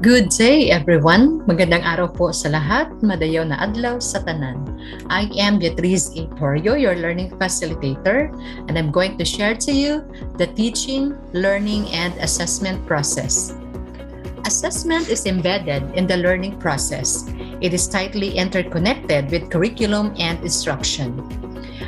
Good day everyone! Magandang araw po sa lahat, madayaw na adlaw sa tanan. I am Beatriz Itorio, your learning facilitator, and I'm going to share to you the teaching, learning, and assessment process. Assessment is embedded in the learning process. It is tightly interconnected with curriculum and instruction.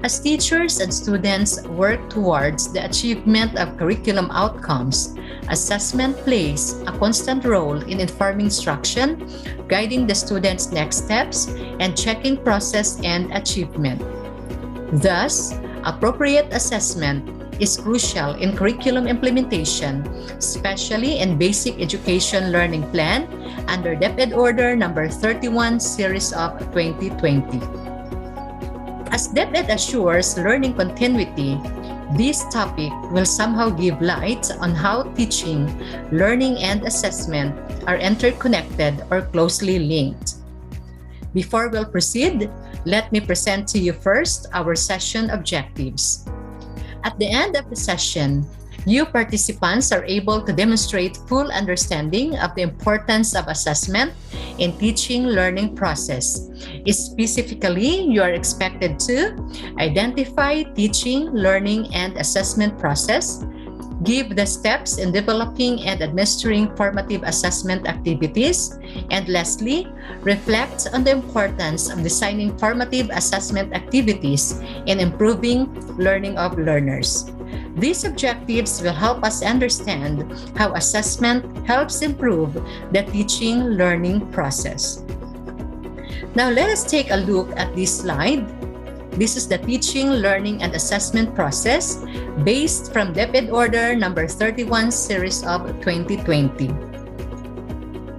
As teachers and students work towards the achievement of curriculum outcomes, assessment plays a constant role in informing instruction, guiding the students' next steps, and checking process and achievement. Thus, appropriate assessment is crucial in curriculum implementation, especially in Basic Education Learning Plan under DepEd Order number 31 Series of 2020. As DepEd assures learning continuity, this topic will somehow give light on how teaching, learning, and assessment are interconnected or closely linked. Before we'll proceed, let me present to you first our session objectives. At the end of the session, you participants are able to demonstrate full understanding of the importance of assessment in teaching learning process. Specifically, you are expected to identify teaching, learning, and assessment process, give the steps in developing and administering formative assessment activities, and lastly, reflect on the importance of designing formative assessment activities in improving learning of learners. These objectives will help us understand how assessment helps improve the teaching learning process. Now let us take a look at this slide. This is the teaching, learning, and assessment process based from DepEd Order number 31 Series of 2020.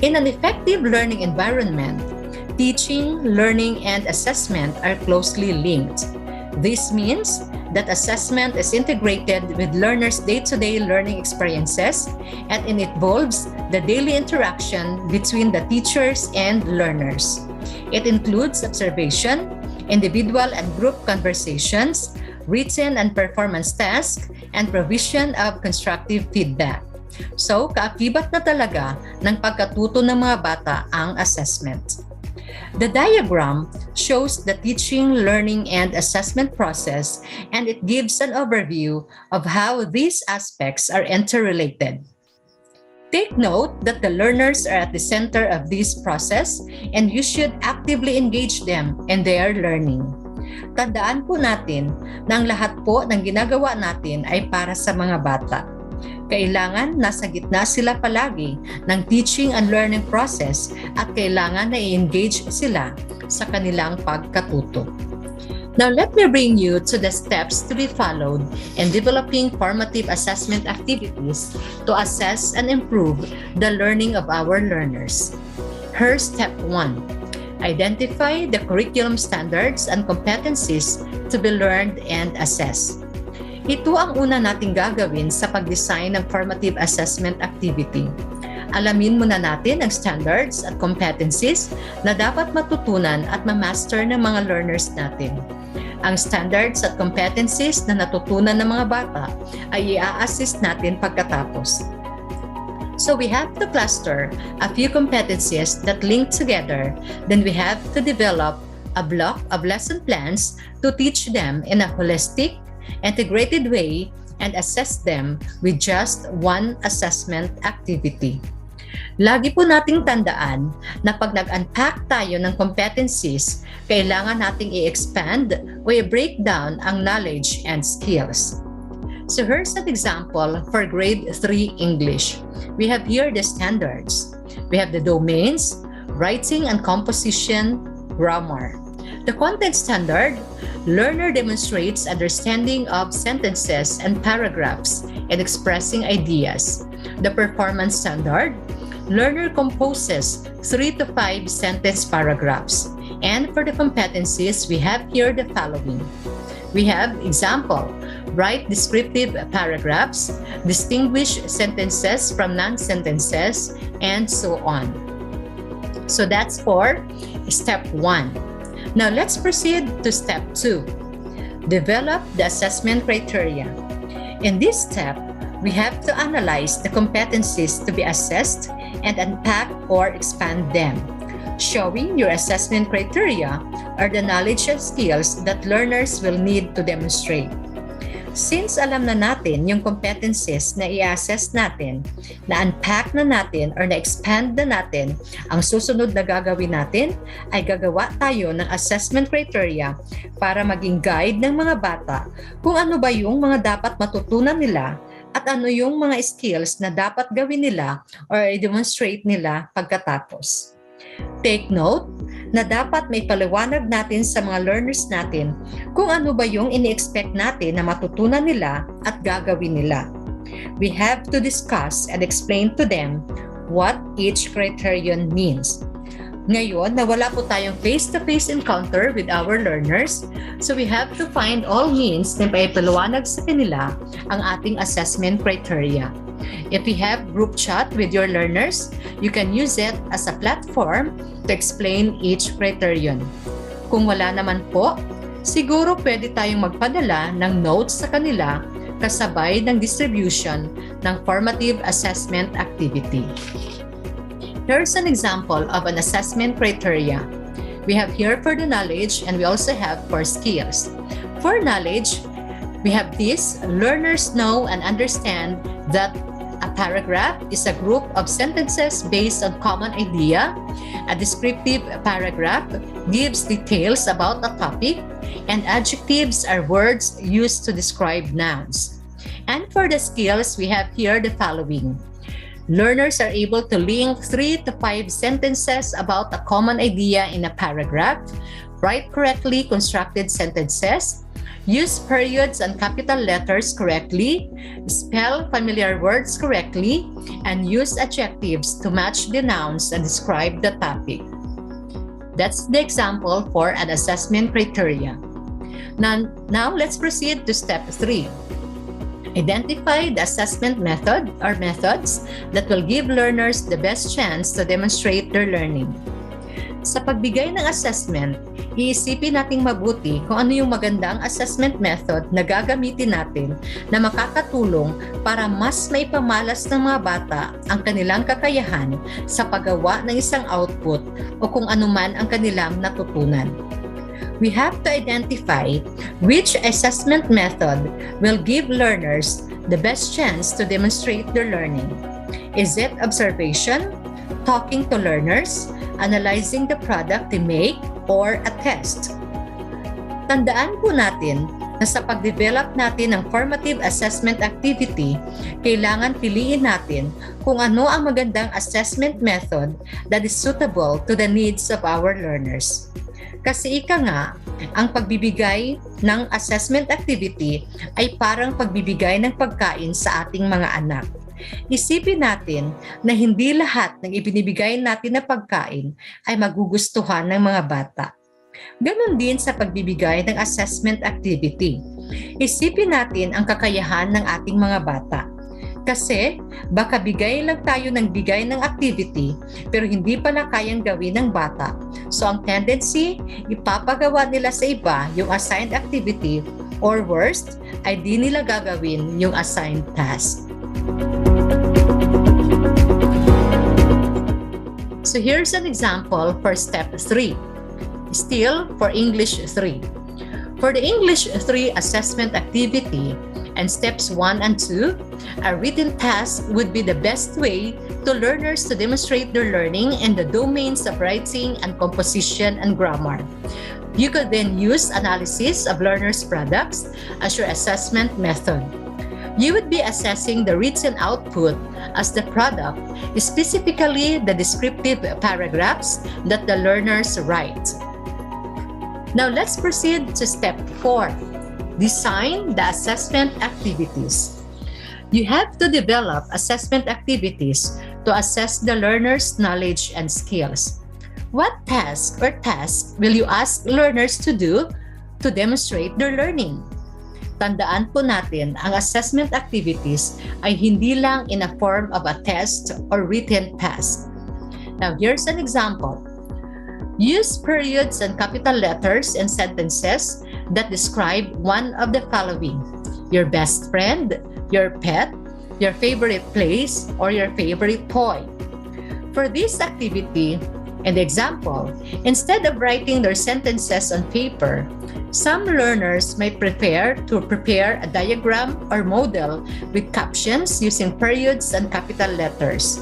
In an effective learning environment, teaching, learning, and assessment are closely linked. This means that assessment is integrated with learners' day-to-day learning experiences, and it involves the daily interaction between the teachers and learners. It includes observation, individual and group conversations, written and performance tasks, and provision of constructive feedback. So, kaakibat na talaga ng pagkatuto ng mga bata ang assessment. The diagram shows the teaching, learning, and assessment process, and it gives an overview of how these aspects are interrelated. Take note that the learners are at the center of this process, and you should actively engage them in their learning. Tandaan po natin na ang lahat po ng ginagawa natin ay para sa mga bata. Kailangan nasa gitna sila palagi ng teaching and learning process at kailangan na i-engage sila sa kanilang pagkatuto. Now let me bring you to the steps to be followed in developing formative assessment activities to assess and improve the learning of our learners. Here's step 1. Identify the curriculum standards and competencies to be learned and assessed. Ito ang una nating gagawin sa pag-design ng formative assessment activity. Alamin muna natin ang standards at competencies na dapat matutunan at ma-master ng mga learners natin. Ang standards at competencies na natutunan ng mga bata ay i-assist natin pagkatapos. So we have to cluster a few competencies that link together. Then we have to develop a block of lesson plans to teach them in a holistic, integrated way and assess them with just one assessment activity. Lagi po nating tandaan na pag nag-unpack tayo ng competencies, kailangan nating i-expand o i-break down ang knowledge and skills. So here's an example for grade 3 English. We have here the standards. We have the domains, writing and composition, grammar. The content standard, learner demonstrates understanding of sentences and paragraphs and expressing ideas. The performance standard, learner composes 3 to 5 sentence paragraphs. And for the competencies, we have here the following. We have example, write descriptive paragraphs, distinguish sentences from non-sentences, and so on. So that's for step 1. Now let's proceed to step 2. Develop the assessment criteria. In this step, We have to analyze the competencies to be assessed and unpack or expand them, showing your assessment criteria are the knowledge and skills that learners will need to demonstrate. Since alam na natin yung competencies na i-assess natin, na-unpack na natin or na-expand na natin, ang susunod na gagawin natin ay gagawa tayo ng assessment criteria para maging guide ng mga bata kung ano ba yung mga dapat matutunan nila at ano yung mga skills na dapat gawin nila or i-demonstrate nila pagkatapos. Take note na dapat may paliwanag natin sa mga learners natin kung ano ba yung ini-expect natin na matutunan nila at gagawin nila. We have to discuss and explain to them what each criterion means. Ngayon, na wala po tayong face-to-face encounter with our learners, so we have to find all means na paipaliwanag sa kanila ang ating assessment criteria. If you have group chat with your learners, you can use it as a platform to explain each criterion. Kung wala naman po, siguro pwede tayong magpadala ng notes sa kanila kasabay ng distribution ng formative assessment activity. Here's an example of an assessment criteria. We have here for the knowledge and we also have for skills. For knowledge, we have this: learners know and understand that a paragraph is a group of sentences based on common idea. A descriptive paragraph gives details about a topic, and adjectives are words used to describe nouns. And for the skills, we have here the following. Learners are able to link 3 to 5 sentences about a common idea in a paragraph, write correctly constructed sentences, use periods and capital letters correctly, spell familiar words correctly, and use adjectives to match the nouns and describe the topic. That's the example for an assessment criteria. Now let's proceed to step 3. Identify the assessment method or methods that will give learners the best chance to demonstrate their learning. Sa pagbigay ng assessment, iisipin nating mabuti kung ano yung magandang assessment method na gagamitin natin na makakatulong para mas maipamalas ng mga bata ang kanilang kakayahan sa paggawa ng isang output o kung anuman ang kanilang natutunan. We have to identify which assessment method will give learners the best chance to demonstrate their learning. Is it observation, talking to learners, analyzing the product they make, or a test? Tandaan po natin na sa pag-develop natin ng formative assessment activity, kailangan piliin natin kung ano ang magandang assessment method that is suitable to the needs of our learners. Kasi ika nga, ang pagbibigay ng assessment activity ay parang pagbibigay ng pagkain sa ating mga anak. Isipin natin na hindi lahat ng ibinibigay natin na pagkain ay magugustuhan ng mga bata. Ganon din sa pagbibigay ng assessment activity. Isipin natin ang kakayahan ng ating mga bata. Kasi baka bigay lang tayo ng bigay ng activity pero hindi pala kayang gawin ng bata. So ang tendency, ipapagawa nila sa iba yung assigned activity or worst, ay di nila gagawin yung assigned task. So here's an example for step 3. Still for English 3. For the English 3 assessment activity, and steps 1 and 2, a written task would be the best way to learners to demonstrate their learning in the domains of writing and composition and grammar. You could then use analysis of learners' products as your assessment method. You would be assessing the written output as the product, specifically the descriptive paragraphs that the learners write. Now let's proceed to step 4. Design the assessment activities. You have to develop assessment activities to assess the learner's knowledge and skills. What task or tasks will you ask learners to do to demonstrate their learning? Tandaan po natin, ang assessment activities ay hindi lang in a form of a test or written task. Now, here's an example. Use periods and capital letters in sentences that describe one of the following: your best friend, your pet, your favorite place, or your favorite toy. For this activity and example, instead of writing their sentences on paper, some learners might prefer to prepare a diagram or model with captions using periods and capital letters.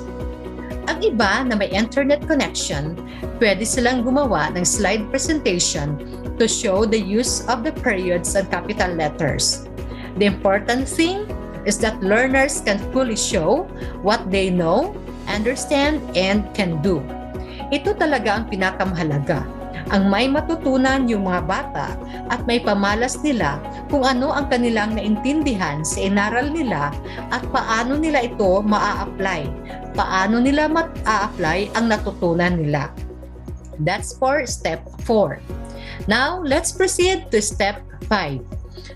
Ang iba na may internet connection, pwede silang gumawa ng slide presentation to show the use of the periods and capital letters. The important thing is that learners can fully show what they know, understand, and can do. Ito talaga ang pinakamahalaga. Ang may matutunan yung mga bata at may pamalas nila kung ano ang kanilang naintindihan sa inaral nila at paano nila ito maa-apply. Paano nila maa-apply ang natutunan nila. That's for step 4. Now, let's proceed to step 5.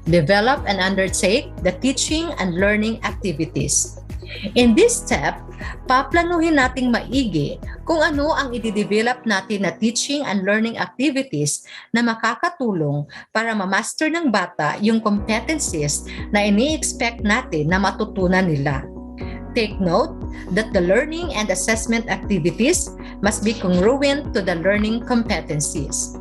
Develop and undertake the teaching and learning activities. In this step, paplanuhin nating maigi kung ano ang i-develop natin na teaching and learning activities na makakatulong para ma-master ng bata yung competencies na ini-expect natin na matutunan nila. Take note that the learning and assessment activities must be congruent to the learning competencies.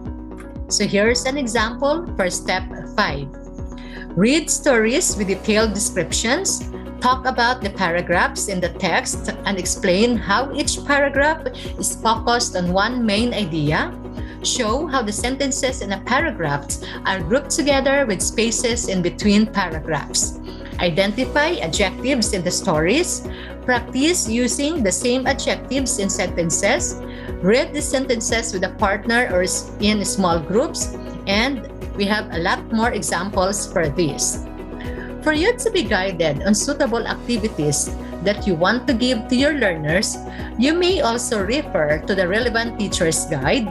So here's an example for step 5. Read stories with detailed descriptions. Talk about the paragraphs in the text and explain how each paragraph is focused on one main idea. Show how the sentences in a paragraph are grouped together with spaces in between paragraphs. Identify adjectives in the stories. Practice using the same adjectives in sentences. Read the sentences with a partner or in small groups. And we have a lot more examples for this. For you to be guided on suitable activities that you want to give to your learners, you may also refer to the relevant teacher's guide,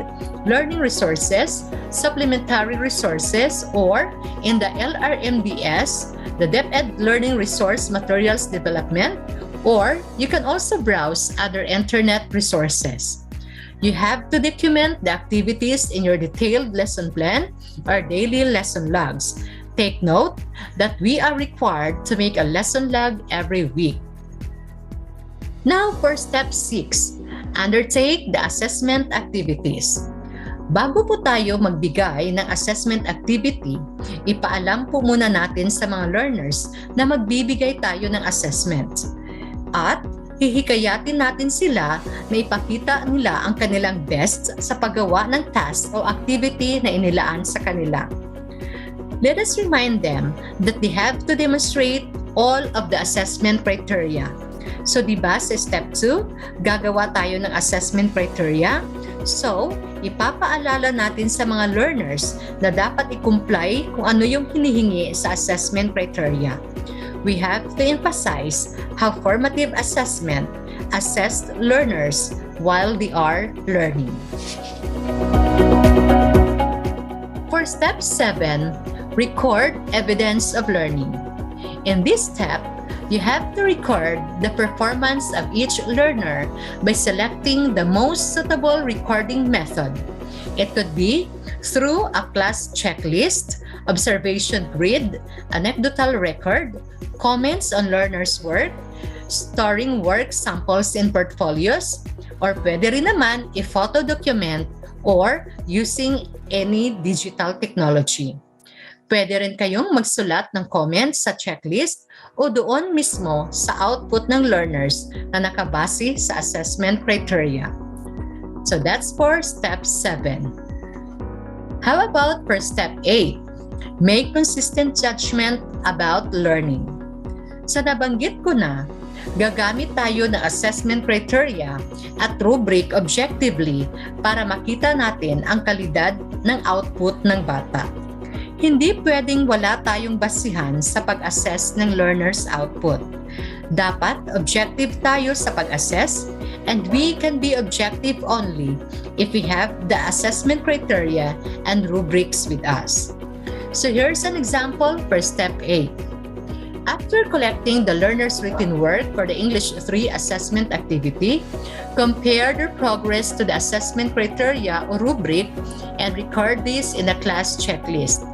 learning resources, supplementary resources, or in the LRMDS, the DepEd Learning Resource Materials Development, or you can also browse other internet resources. You have to document the activities in your detailed lesson plan or daily lesson logs. Take note that we are required to make a lesson log every week. Now for step 6, undertake the assessment activities. Bago po tayo magbigay ng assessment activity, ipaalam po muna natin sa mga learners na magbibigay tayo ng assessment. At hihikayatin natin sila na ipakita nila ang kanilang best sa paggawa ng task o activity na inilaan sa kanila. Let us remind them that they have to demonstrate all of the assessment criteria. So, diba sa step 2, gagawa tayo ng assessment criteria? So, ipapaalala natin sa mga learners na dapat i-comply kung ano yung hinihingi sa assessment criteria. We have to emphasize how formative assessment assessed learners while they are learning. For step 7, record evidence of learning. In this step, you have to record the performance of each learner by selecting the most suitable recording method. It could be through a class checklist, observation grid, anecdotal record, comments on learners' work, storing work samples in portfolios, or pwede rin naman i-photo document or using any digital technology. Pwede rin kayong magsulat ng comments sa checklist o doon mismo sa output ng learners na nakabase sa assessment criteria. So that's for step 7. How about for step 8? Make consistent judgment about learning. Sa nabanggit ko na, gagamit tayo ng assessment criteria at rubric objectively para makita natin ang kalidad ng output ng bata. Hindi pwedeng wala tayong basihan sa pag-assess ng learner's output. Dapat objective tayo sa pag-assess, and we can be objective only if we have the assessment criteria and rubrics with us. So here's an example for step 8. After collecting the learner's written work for the English 3 assessment activity, compare their progress to the assessment criteria or rubric and record this in a class checklist.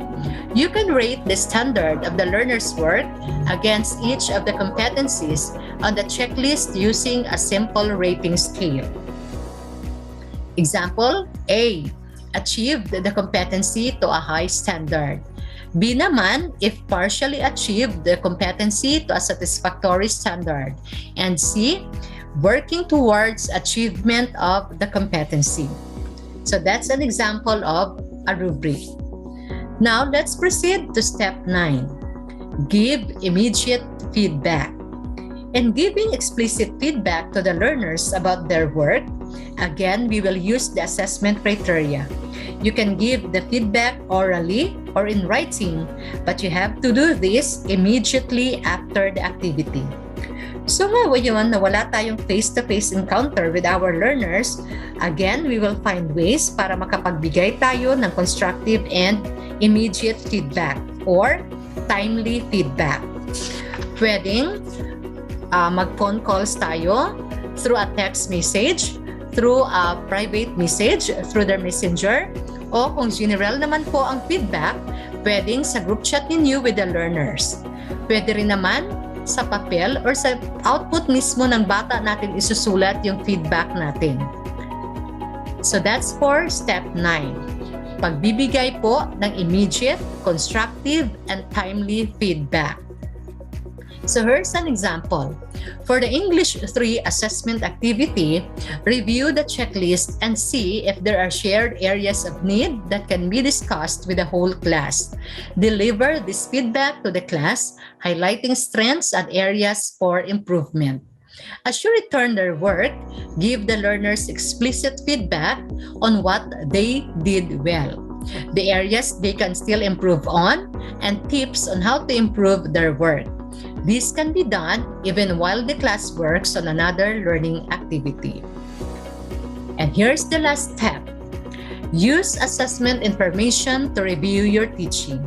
You can rate the standard of the learner's work against each of the competencies on the checklist using a simple rating scale. Example, A. Achieved the competency to a high standard. B naman, if partially achieved the competency to a satisfactory standard. And C, working towards achievement of the competency. So that's an example of a rubric. Now let's proceed to step 9. Give immediate feedback. In giving explicit feedback to the learners about their work, again, we will use the assessment criteria. You can give the feedback orally or in writing, but you have to do this immediately after the activity. So ngayon na wala tayong face-to-face encounter with our learners, again, we will find ways para makapagbigay tayo ng constructive and immediate feedback or timely feedback. Pwedeng mag-phone calls tayo through a text message, through a private message, through their messenger, o kung general naman po ang feedback, pwedeng sa group chat ninyo with the learners. Pwede rin naman sa papel or sa output mismo ng bata natin isusulat yung feedback natin. So that's for step 9. Pagbibigay po ng immediate, constructive, and timely feedback. So here's an example. For the English 3 assessment activity, review the checklist and see if there are shared areas of need that can be discussed with the whole class. Deliver this feedback to the class, highlighting strengths and areas for improvement. As you return their work, give the learners explicit feedback on what they did well, the areas they can still improve on, and tips on how to improve their work. This can be done even while the class works on another learning activity. And here's the last step. Use assessment information to review your teaching.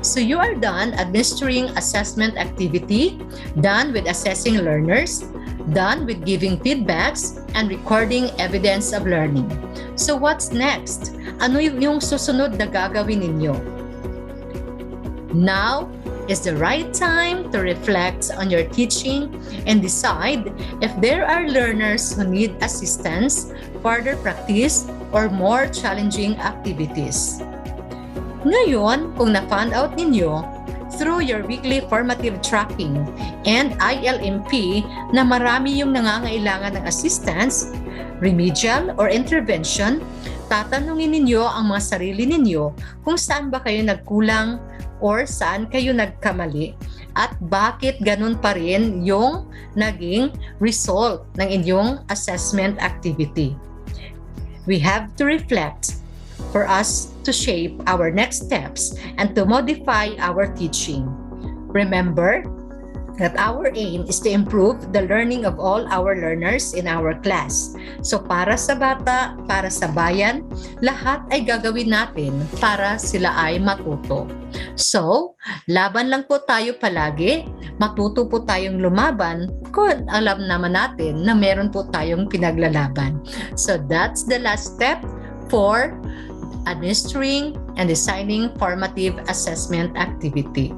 So you are done administering assessment activity, done with assessing learners, done with giving feedbacks, and recording evidence of learning. So what's next? Ano yung susunod na gagawin ninyo? Now is the right time to reflect on your teaching and decide if there are learners who need assistance, further practice, or more challenging activities. Ngayon, kung na-find out ninyo through your weekly formative tracking and ILMP na marami yung nangangailangan ng assistance, remedial or intervention, tatanungin ninyo ang mga sarili ninyo kung saan ba kayo nagkulang or saan kayo nagkamali at bakit ganun pa rin yung naging result ng inyong assessment activity. We have to reflect for us to shape our next steps and to modify our teaching. Remember that our aim is to improve the learning of all our learners in our class. So para sa bata, para sa bayan, lahat ay gagawin natin para sila ay matuto. So, laban lang po tayo palagi, matuto po tayong lumaban kung alam naman natin na meron po tayong pinaglalaban. So that's the last step for administering and designing formative assessment activity.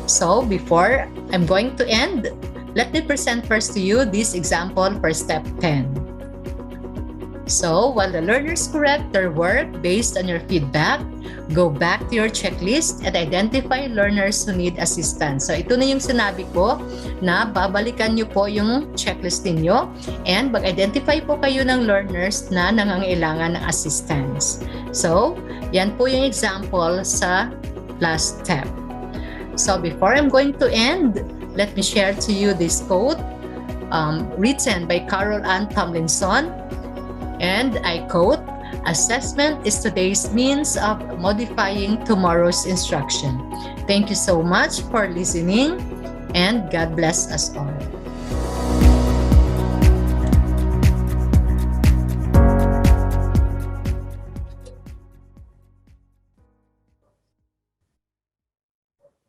So before I'm going to end, let me present first to you this example for step 10. So while the learners correct their work based on your feedback, go back to your checklist and identify learners who need assistance. So ito na yung sinabi ko na babalikan nyo po yung checklist ninyo and mag-identify po kayo ng learners na nangangailangan ng assistance. So yan po yung example sa last step. So before I'm going to end, let me share to you this quote written by Carol Ann Tomlinson. And I quote, "Assessment is today's means of modifying tomorrow's instruction." Thank you so much for listening and God bless us all.